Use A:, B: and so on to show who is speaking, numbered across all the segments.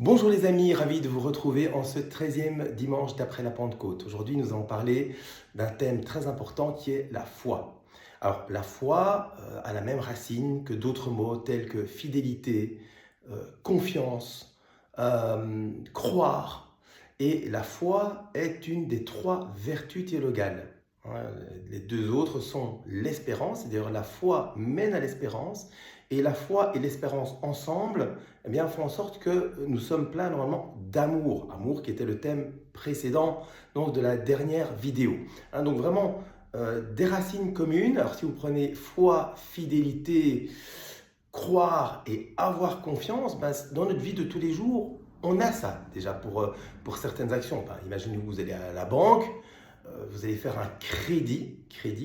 A: Bonjour les amis, ravi de vous retrouver en ce 13e dimanche d'après la Pentecôte. Aujourd'hui, nous allons parler d'un thème très important qui est la foi. Alors, la foi a la même racine que d'autres mots tels que fidélité, confiance, croire. Et la foi est une des trois vertus théologales. Hein. Les deux autres sont l'espérance, c'est-à-dire la foi mène à l'espérance, et la foi et l'espérance ensemble font en sorte que nous sommes pleins normalement d'amour. Amour qui était le thème précédent donc, de la dernière vidéo. Hein, donc vraiment des racines communes. Alors si vous prenez foi, fidélité, croire et avoir confiance, dans notre vie de tous les jours, on a ça déjà pour certaines actions. Imaginez vous allez à la banque, vous allez faire un crédit,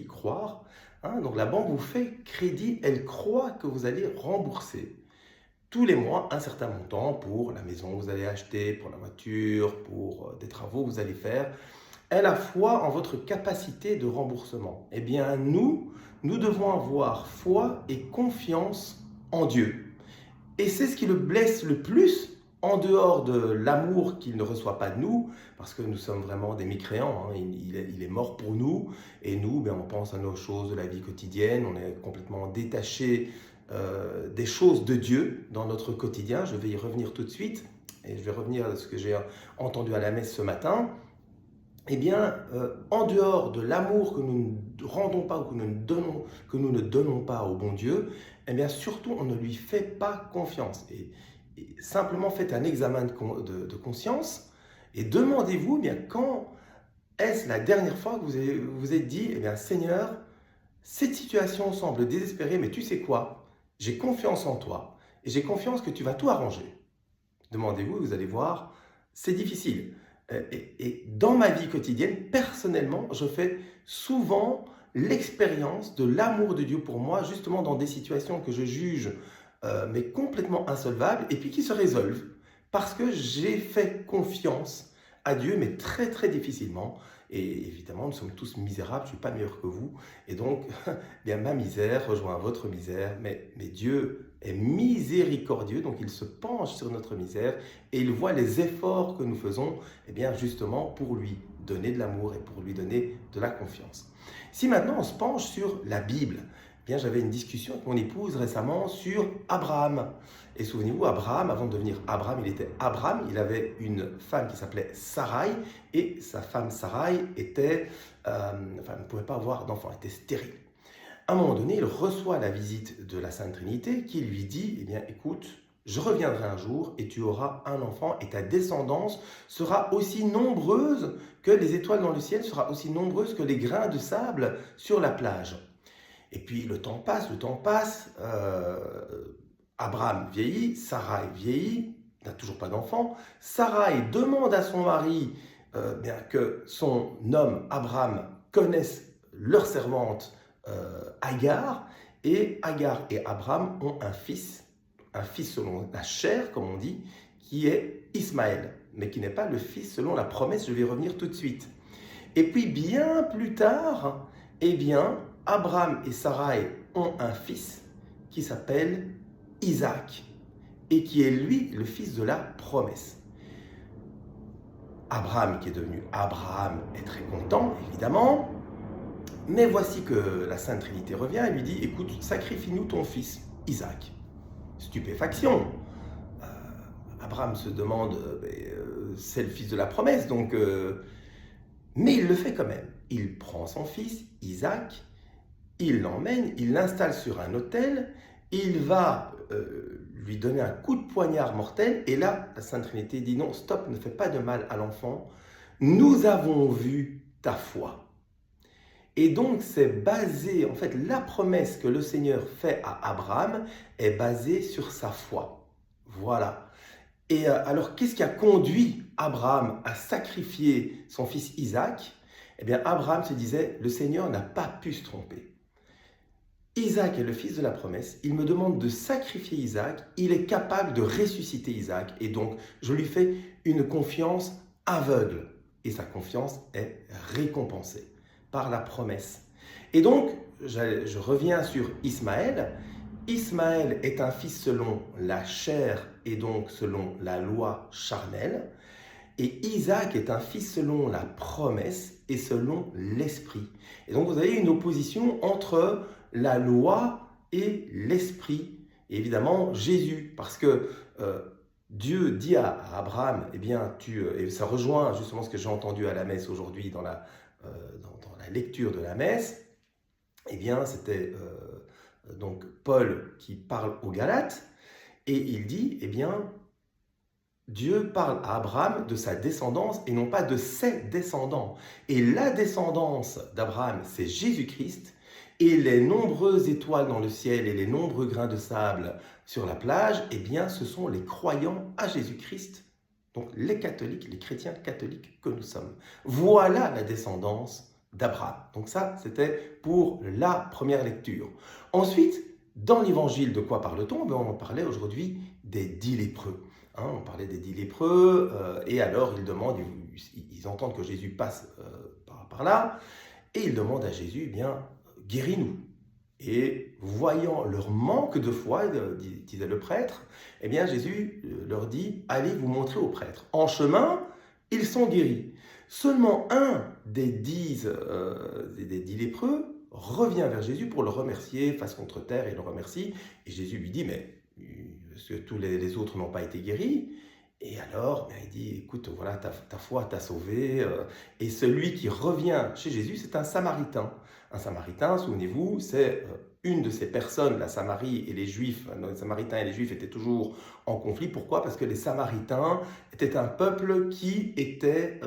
A: croire. Hein, donc la banque vous fait crédit, elle croit que vous allez rembourser tous les mois un certain montant pour la maison que vous allez acheter, pour la voiture, pour des travaux que vous allez faire. Elle a foi en votre capacité de remboursement. Eh bien nous devons avoir foi et confiance en Dieu. Et c'est ce qui le blesse le plus, en dehors de l'amour qu'il ne reçoit pas de nous, parce que nous sommes vraiment des mécréants, hein. Il est mort pour nous, et nous, on pense à nos choses de la vie quotidienne, on est complètement détaché des choses de Dieu dans notre quotidien. Je vais y revenir tout de suite, et je vais revenir à ce que j'ai entendu à la messe ce matin. En dehors de l'amour que nous ne rendons pas ou que nous ne donnons pas au bon Dieu, surtout on ne lui fait pas confiance. Et simplement faites un examen de conscience et demandez-vous quand est-ce la dernière fois que vous vous êtes dit, Seigneur, cette situation semble désespérée, mais tu sais quoi? J'ai confiance en toi et j'ai confiance que tu vas tout arranger. Demandez-vous, vous allez voir, c'est difficile. Et dans ma vie quotidienne, personnellement, je fais souvent l'expérience de l'amour de Dieu pour moi, justement dans des situations que je juge mais complètement insolvables, et puis qui se résolvent, parce que j'ai fait confiance à Dieu, mais très très difficilement. Et évidemment, nous sommes tous misérables, je ne suis pas meilleur que vous, et donc ma misère rejoint votre misère, mais Dieu est miséricordieux, donc il se penche sur notre misère et il voit les efforts que nous faisons, justement pour lui donner de l'amour et pour lui donner de la confiance. Si maintenant on se penche sur la Bible, j'avais une discussion avec mon épouse récemment sur Abraham. Et souvenez-vous, Abraham, avant de devenir Abraham, il était Abraham, il avait une femme qui s'appelait Sarai, et sa femme Sarai ne pouvait pas avoir d'enfant, elle était stérile. À un moment donné, il reçoit la visite de la Sainte Trinité qui lui dit, écoute, je reviendrai un jour et tu auras un enfant et ta descendance sera aussi nombreuse que les étoiles dans le ciel, sera aussi nombreuse que les grains de sable sur la plage. Et puis le temps passe, Abraham vieillit, Sarai vieillit, n'a toujours pas d'enfant. Sarai demande à son mari que son homme Abraham connaisse leur servante Agar, et Agar et Abraham ont un fils selon la chair, comme on dit, qui est Ismaël, mais qui n'est pas le fils selon la promesse, je vais y revenir tout de suite. Et puis bien plus tard, Abraham et Sarai ont un fils qui s'appelle Isaac, et qui est lui le fils de la promesse. Abraham, qui est devenu Abraham, est très content, évidemment, mais voici que la Sainte Trinité revient et lui dit, écoute, sacrifie-nous ton fils, Isaac. Stupéfaction. Abraham se demande, c'est le fils de la promesse, mais il le fait quand même. Il prend son fils, Isaac, il l'emmène, il l'installe sur un autel, il va lui donner un coup de poignard mortel, et là, la Sainte Trinité dit non, stop, ne fais pas de mal à l'enfant, nous avons vu ta foi. Et donc, c'est basé, en fait, la promesse que le Seigneur fait à Abraham est basée sur sa foi. Voilà. Et alors, qu'est-ce qui a conduit Abraham à sacrifier son fils Isaac? Abraham se disait, le Seigneur n'a pas pu se tromper. Isaac est le fils de la promesse, il me demande de sacrifier Isaac, il est capable de ressusciter Isaac, et donc je lui fais une confiance aveugle, et sa confiance est récompensée par la promesse. Et donc, je reviens sur Ismaël. Ismaël est un fils selon la chair est donc selon la loi charnelle, et Isaac est un fils selon la promesse et selon l'esprit. Et donc vous avez une opposition entre la loi et l'esprit. Et évidemment Jésus, parce que Dieu dit à Abraham, eh bien, et ça rejoint justement ce que j'ai entendu à la messe aujourd'hui dans la lecture de la messe, eh bien c'était donc Paul qui parle aux Galates, et il dit, eh bien, Dieu parle à Abraham de sa descendance et non pas de ses descendants. Et la descendance d'Abraham, c'est Jésus-Christ. Et les nombreuses étoiles dans le ciel et les nombreux grains de sable sur la plage, eh bien, ce sont les croyants à Jésus-Christ. Donc les catholiques, les chrétiens catholiques que nous sommes. Voilà la descendance d'Abraham. Donc ça, c'était pour la première lecture. Ensuite, dans l'évangile, de quoi parle-t-on? On parlait aujourd'hui des 10 lépreux. On parlait des 10 lépreux, et alors ils entendent que Jésus passe par là, et ils demandent à Jésus, eh bien, guéris-nous. Et voyant leur manque de foi, disait le prêtre, eh bien Jésus leur dit, allez vous montrer au prêtre. En chemin, ils sont guéris. Seulement un des 10 lépreux revient vers Jésus pour le remercier, face contre terre, et le remercie. Et Jésus lui dit, mais parce que tous les autres n'ont pas été guéris. Et alors, il dit, écoute, voilà, ta foi t'a sauvé. Et celui qui revient chez Jésus, c'est un Samaritain. Un Samaritain, souvenez-vous, c'est une de ces personnes, la Samarie et les Juifs, les Samaritains et les Juifs étaient toujours en conflit. Pourquoi? Parce que les Samaritains étaient un peuple qui était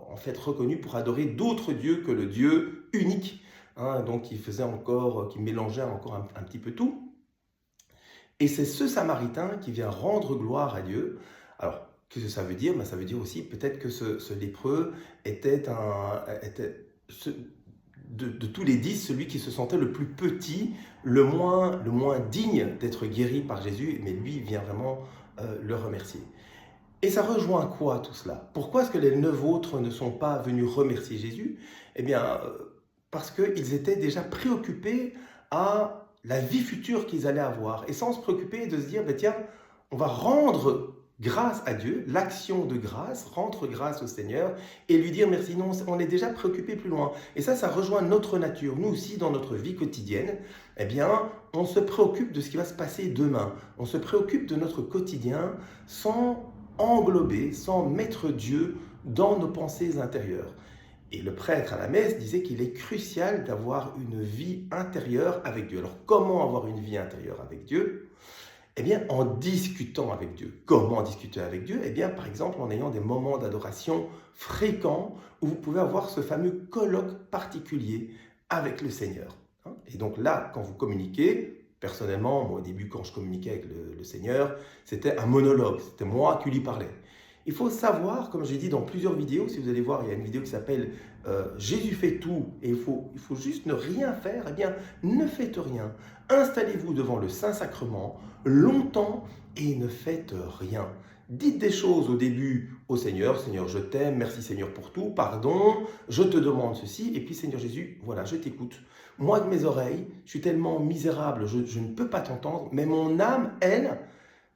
A: en fait reconnu pour adorer d'autres dieux que le Dieu unique. Donc, qui mélangeait encore un petit peu tout. Et c'est ce Samaritain qui vient rendre gloire à Dieu. Alors, qu'est-ce que ça veut dire? Ça veut dire aussi peut-être que ce lépreux était de tous les 10, celui qui se sentait le plus petit, le moins digne d'être guéri par Jésus, mais lui vient vraiment le remercier. Et ça rejoint quoi tout cela? Pourquoi est-ce que les 9 autres ne sont pas venus remercier Jésus? Eh bien, parce qu'ils étaient déjà préoccupés à la vie future qu'ils allaient avoir, et sans se préoccuper de se dire, tiens, on va rendre grâce à Dieu, l'action de grâce, rendre grâce au Seigneur, et lui dire merci. Non, on est déjà préoccupé plus loin. Et ça rejoint notre nature. Nous aussi, dans notre vie quotidienne, eh bien, on se préoccupe de ce qui va se passer demain. On se préoccupe de notre quotidien sans englober, sans mettre Dieu dans nos pensées intérieures. Et le prêtre à la messe disait qu'il est crucial d'avoir une vie intérieure avec Dieu. Alors comment avoir une vie intérieure avec Dieu? Eh bien en discutant avec Dieu. Comment discuter avec Dieu? Eh bien par exemple en ayant des moments d'adoration fréquents où vous pouvez avoir ce fameux colloque particulier avec le Seigneur. Et donc là, quand vous communiquez, personnellement, moi au début quand je communiquais avec le Seigneur, c'était un monologue, c'était moi qui lui parlais. Il faut savoir, comme j'ai dit dans plusieurs vidéos, si vous allez voir, il y a une vidéo qui s'appelle Jésus fait tout et il faut juste ne rien faire. Eh bien, ne faites rien. Installez-vous devant le Saint-Sacrement longtemps et ne faites rien. Dites des choses au début au Seigneur. Seigneur, je t'aime. Merci Seigneur pour tout. Pardon. Je te demande ceci. Et puis Seigneur Jésus, voilà, je t'écoute. Moi, de mes oreilles, je suis tellement misérable, je ne peux pas t'entendre. Mais mon âme, elle,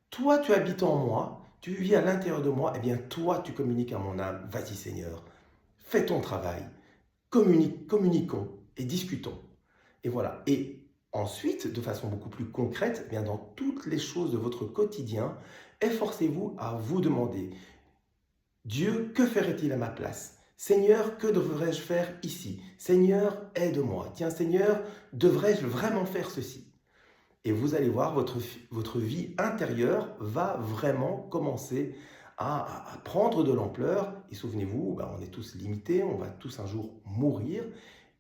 A: toi, tu habites en moi. Tu vis à l'intérieur de moi, eh bien toi tu communiques à mon âme. Vas-y Seigneur, fais ton travail, communiquons et discutons. Et voilà. Et ensuite, de façon beaucoup plus concrète, eh bien dans toutes les choses de votre quotidien, efforcez-vous à vous demander, Dieu, que ferait-il à ma place? Seigneur, que devrais-je faire ici? Seigneur, aide-moi. Tiens Seigneur, devrais-je vraiment faire ceci? Et vous allez voir, votre vie intérieure va vraiment commencer à prendre de l'ampleur. Et souvenez-vous, on est tous limités, on va tous un jour mourir.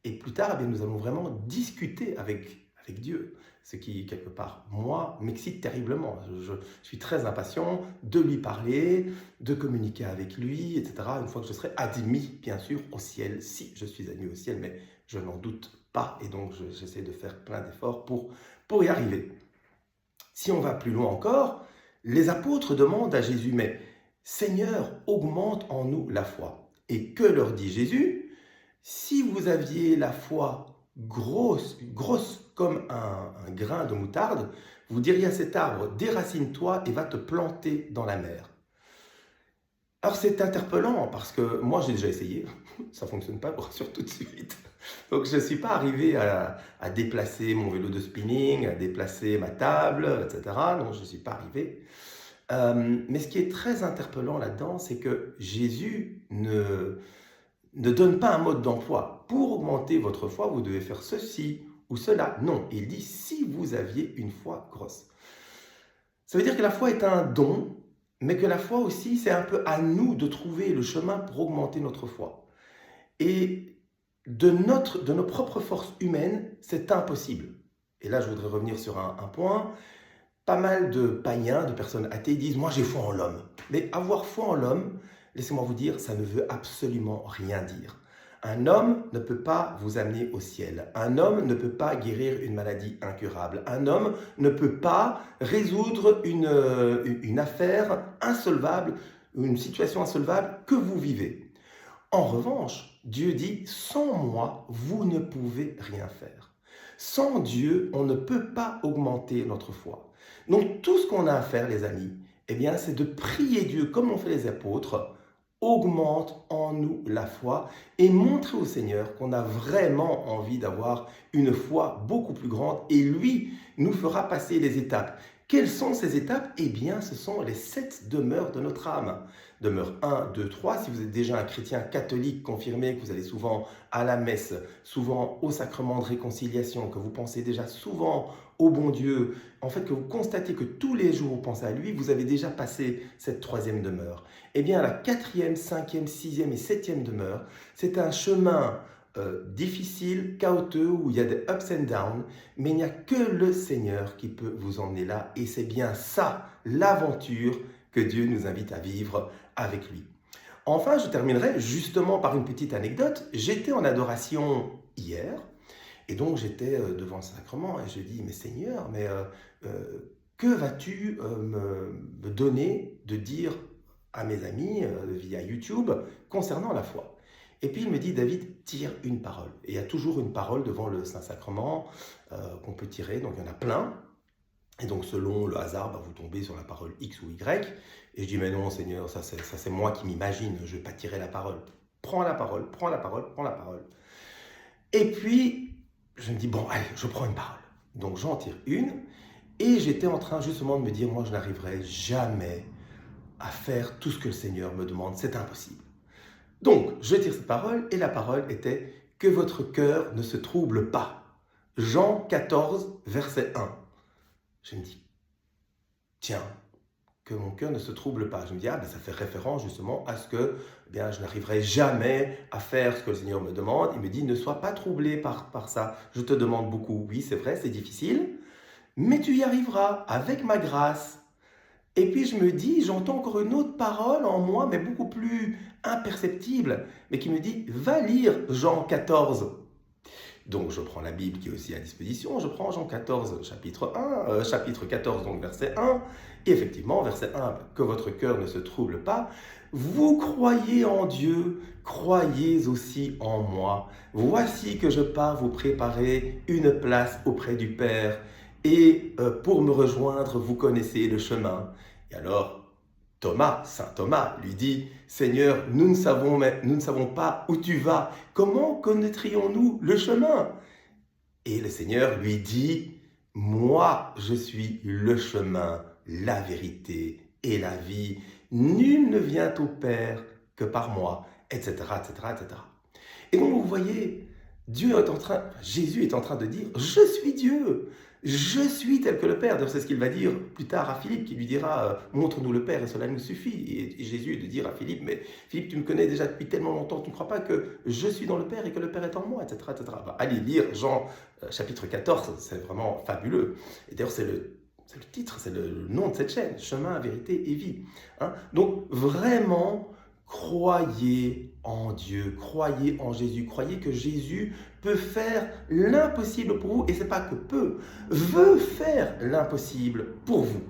A: Et plus tard, nous allons vraiment discuter avec Dieu. Ce qui, quelque part, moi, m'excite terriblement. Je suis très impatient de lui parler, de communiquer avec lui, etc. Une fois que je serai admis, bien sûr, au ciel, si je suis admis au ciel, mais je n'en doute pas. Et donc, j'essaie de faire plein d'efforts pour y arriver. Si on va plus loin encore, les apôtres demandent à Jésus, mais Seigneur, augmente en nous la foi. Et que leur dit Jésus? Si vous aviez la foi grosse comme un grain de moutarde, Vous diriez à cet arbre, déracine-toi et va te planter dans la mer. Alors c'est interpellant parce que moi j'ai déjà essayé, ça ne fonctionne pas, je vous rassure tout de suite. Donc je ne suis pas arrivé à déplacer mon vélo de spinning, à déplacer ma table, etc. Non, je ne suis pas arrivé. Mais ce qui est très interpellant là-dedans, c'est que Jésus ne donne pas un mode d'emploi. Pour augmenter votre foi, vous devez faire ceci ou cela. Non, il dit si vous aviez une foi grosse. Ça veut dire que la foi est un don, mais que la foi aussi, c'est un peu à nous de trouver le chemin pour augmenter notre foi. Et de nos propres forces humaines, c'est impossible. Et là, je voudrais revenir sur un point. Pas mal de païens, de personnes athées disent « moi j'ai foi en l'homme ». Mais avoir foi en l'homme, laissez-moi vous dire, ça ne veut absolument rien dire. Un homme ne peut pas vous amener au ciel. Un homme ne peut pas guérir une maladie incurable. Un homme ne peut pas résoudre une affaire insolvable, une situation insolvable que vous vivez. En revanche, Dieu dit « sans moi, vous ne pouvez rien faire ». Sans Dieu, on ne peut pas augmenter notre foi. Donc tout ce qu'on a à faire, les amis, eh bien, c'est de prier Dieu comme ont fait les apôtres, augmente en nous la foi et montrer au Seigneur qu'on a vraiment envie d'avoir une foi beaucoup plus grande et lui nous fera passer les étapes. Quelles sont ces étapes? Eh bien, ce sont les 7 demeures de notre âme. Demeure 1, 2, 3, si vous êtes déjà un chrétien catholique confirmé, que vous allez souvent à la messe, souvent au sacrement de réconciliation, que vous pensez déjà souvent au bon Dieu, en fait que vous constatez que tous les jours vous pensez à lui, vous avez déjà passé cette 3e demeure. Eh bien la 4e, 5e, 6e et 7e demeure, c'est un chemin difficile, chaotique, où il y a des ups and downs, mais il n'y a que le Seigneur qui peut vous emmener là, et c'est bien ça, l'aventure que Dieu nous invite à vivre avec lui. Enfin, je terminerai justement par une petite anecdote. J'étais en adoration hier, et donc j'étais devant le sacrement, et je dis, mais Seigneur, que vas-tu me donner de dire à mes amis via YouTube concernant la foi? Et puis il me dit, David, tire une parole. Et il y a toujours une parole devant le Saint-Sacrement qu'on peut tirer, donc il y en a plein. Et donc selon le hasard, vous tombez sur la parole X ou Y. Et je dis, mais non Seigneur, ça c'est moi qui m'imagine, je ne vais pas tirer la parole. Prends la parole, prends la parole, prends la parole. Et puis, je me dis, bon, allez, je prends une parole. Donc j'en tire une. Et j'étais en train justement de me dire, moi je n'arriverai jamais à faire tout ce que le Seigneur me demande, c'est impossible. Donc, je tire cette parole, et la parole était « Que votre cœur ne se trouble pas ». Jean 14, verset 1. Je me dis, tiens, que mon cœur ne se trouble pas. Je me dis, ça fait référence justement à ce que je n'arriverai jamais à faire ce que le Seigneur me demande. Il me dit, ne sois pas troublé par ça. Je te demande beaucoup. Oui, c'est vrai, c'est difficile, mais tu y arriveras avec ma grâce. Et puis je me dis, j'entends encore une autre parole en moi, mais beaucoup plus imperceptible, mais qui me dit, va lire Jean 14. Donc je prends la Bible qui est aussi à disposition, je prends Jean 14, chapitre 14, donc verset 1, et effectivement, verset 1, que votre cœur ne se trouble pas, vous croyez en Dieu, croyez aussi en moi. Voici que je pars vous préparer une place auprès du Père, et pour me rejoindre, vous connaissez le chemin. Et alors, Thomas, saint Thomas, lui dit, « Seigneur, nous ne savons pas où tu vas. Comment connaîtrions-nous le chemin ?» Et le Seigneur lui dit, « Moi, je suis le chemin, la vérité et la vie. Nul ne vient au Père que par moi, etc., etc., etc. » Et donc, vous voyez, Jésus est en train de dire, « Je suis Dieu. Je suis tel que le Père. » C'est ce qu'il va dire plus tard à Philippe, qui lui dira « Montre-nous le Père et cela nous suffit. » Et Jésus de dire à Philippe « Mais Philippe, tu me connais déjà depuis tellement longtemps, tu ne crois pas que je suis dans le Père et que le Père est en moi, etc. etc. » Allez lire Jean chapitre 14, c'est vraiment fabuleux. Et d'ailleurs, c'est le titre, c'est le nom de cette chaîne, Chemin, Vérité et Vie. Donc vraiment, croyez en Dieu, croyez en Jésus, croyez que Jésus peut faire l'impossible pour vous, et c'est pas que peut, veut faire l'impossible pour vous.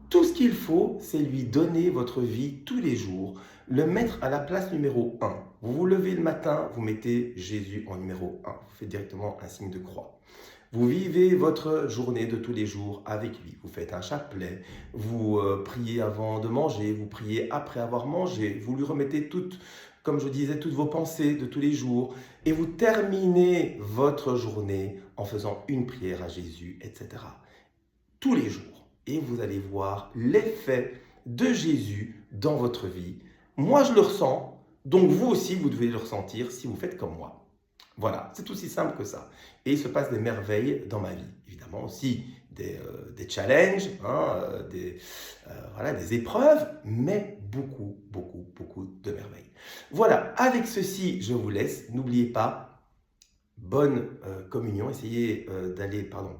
A: Tout ce qu'il faut, c'est lui donner votre vie tous les jours, le mettre à la place numéro 1. Vous vous levez le matin, vous mettez Jésus en numéro 1, vous faites directement un signe de croix. Vous vivez votre journée de tous les jours avec lui. Vous faites un chapelet, vous priez avant de manger, vous priez après avoir mangé, vous lui remettez toutes, comme je disais, toutes vos pensées de tous les jours et vous terminez votre journée en faisant une prière à Jésus, etc. Tous les jours. Et vous allez voir l'effet de Jésus dans votre vie. Moi, je le ressens, donc vous aussi, vous devez le ressentir si vous faites comme moi. Voilà, c'est aussi simple que ça. Et il se passe des merveilles dans ma vie. Évidemment aussi des challenges, hein, voilà, des épreuves, mais beaucoup, beaucoup, beaucoup de merveilles. Voilà, avec ceci, je vous laisse. N'oubliez pas, bonne communion, essayez d'aller, pardon,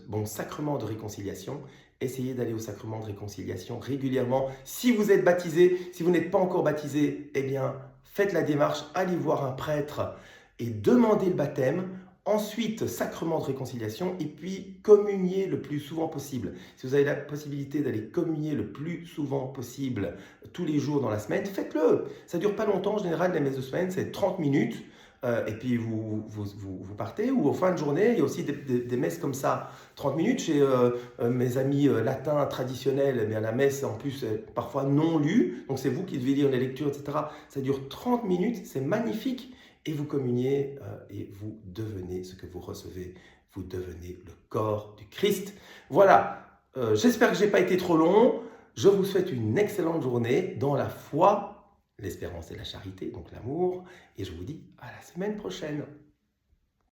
A: bon sacrement de réconciliation. Essayez d'aller au sacrement de réconciliation régulièrement. Si vous êtes baptisé, si vous n'êtes pas encore baptisé, eh bien, faites la démarche, allez voir un prêtre et demandez le baptême. Ensuite, sacrement de réconciliation et puis communiez le plus souvent possible. Si vous avez la possibilité d'aller communier le plus souvent possible tous les jours dans la semaine, faites-le. Ça ne dure pas longtemps. En général, les messes de semaine, c'est 30 minutes. Et puis vous partez, ou en fin de journée, il y a aussi des messes comme ça, 30 minutes, chez mes amis latins traditionnels, eh bien, la messe en plus est parfois non lue, donc c'est vous qui devez lire les lectures, etc. Ça dure 30 minutes, c'est magnifique, et vous communiez et vous devenez ce que vous recevez, vous devenez le corps du Christ. Voilà, j'espère que je n'ai pas été trop long, je vous souhaite une excellente journée dans la foi, l'espérance et la charité, donc l'amour. Et je vous dis à la semaine prochaine.